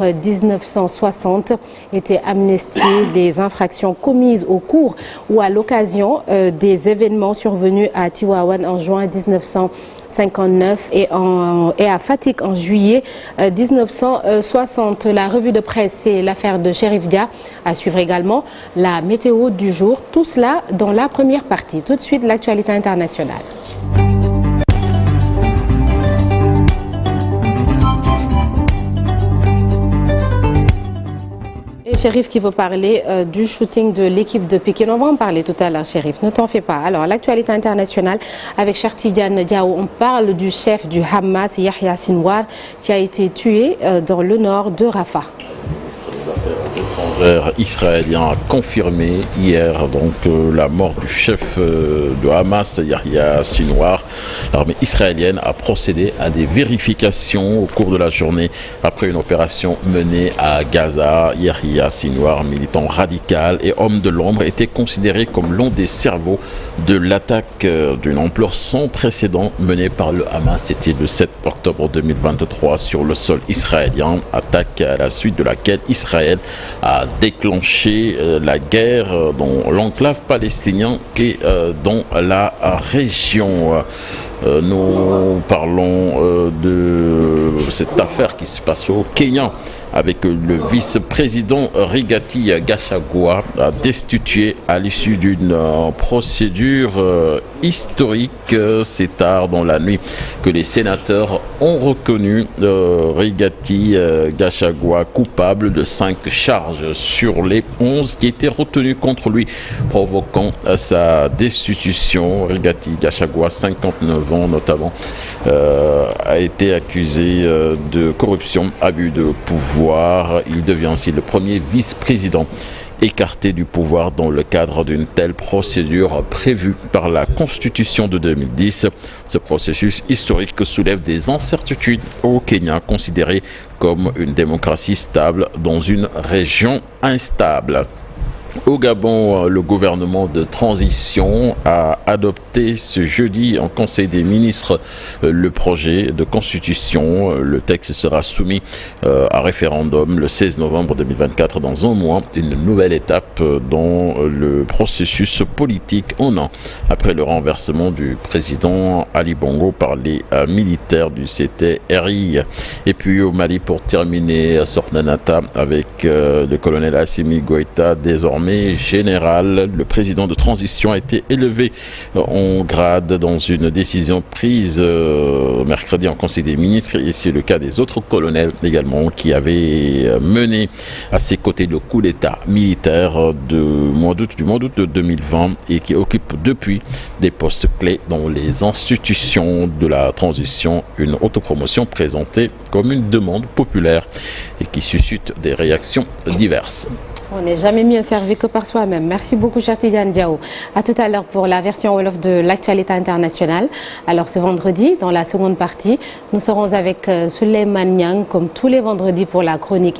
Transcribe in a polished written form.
1960 étaient amnistiées les infractions commises au cours ou à l'occasion des événements survenus à Tivaouane en juin 1959 et à Fatick en juillet 1960. La revue de presse, c'est l'affaire de Chérif Dia. À suivre également la météo du jour. Tout cela dans la première partie. Tout de suite, l'actualité internationale. Chérif qui veut parler du shooting de l'équipe de Pikine. On va en parler tout à l'heure, Chérif. Ne t'en fais pas. Alors, l'actualité internationale avec Cheikh Tidiane Diaw. On parle du chef du Hamas, Yahya Sinwar, qui a été tué dans le nord de Rafah. Israélien a confirmé hier la mort du chef de Hamas, Yahya Sinwar. L'armée israélienne a procédé à des vérifications au cours de la journée après une opération menée à Gaza. Yahya Sinwar, militant radical et homme de l'ombre, était considéré comme l'un des cerveaux de l'attaque d'une ampleur sans précédent menée par le Hamas. C'était le 7 octobre 2023 sur le sol israélien, attaque à la suite de laquelle Israël a déclenché la guerre dans l'enclave palestinien et dans la région. Nous parlons de cette affaire qui se passe au Kenya avec le vice-président Rigathi Gachagua destitué à l'issue d'une procédure historique. C'est tard dans la nuit que les sénateurs ont reconnu Rigathi Gachagua coupable de 5 charges sur les 11 qui étaient retenues contre lui, provoquant sa destitution. Rigathi Gachagua, 59 ans notamment, a été accusé de corruption, abus de pouvoir. Il devient ainsi le premier vice-président écarté du pouvoir dans le cadre d'une telle procédure prévue par la Constitution de 2010. Ce processus historique soulève des incertitudes au Kenya, considéré comme une démocratie stable dans une région instable. Au Gabon, le gouvernement de transition a adopté ce jeudi en Conseil des ministres le projet de constitution. Le texte sera soumis à référendum le 16 novembre 2024 dans un mois. Une nouvelle étape dans le processus politique un an après le renversement du président Ali Bongo par les militaires du CTRI. Et puis au Mali, pour terminer, Sornanata avec le colonel Assimi Goïta, désormais général. Le président de transition a été élevé en grade dans une décision prise mercredi en Conseil des ministres, et c'est le cas des autres colonels également qui avaient mené à ses côtés le coup d'état militaire du mois d'août de 2020 et qui occupent depuis des postes clés dans les institutions de la transition. Une autopromotion présentée comme une demande populaire et qui suscite des réactions diverses. On n'est jamais mieux servi que par soi-même. Merci beaucoup, Cheikh Tidiane Diaw. À tout à l'heure pour la version Wolof de l'actualité internationale. Alors, ce vendredi, dans la seconde partie, nous serons avec Souleymane Niang, comme tous les vendredis, pour la chronique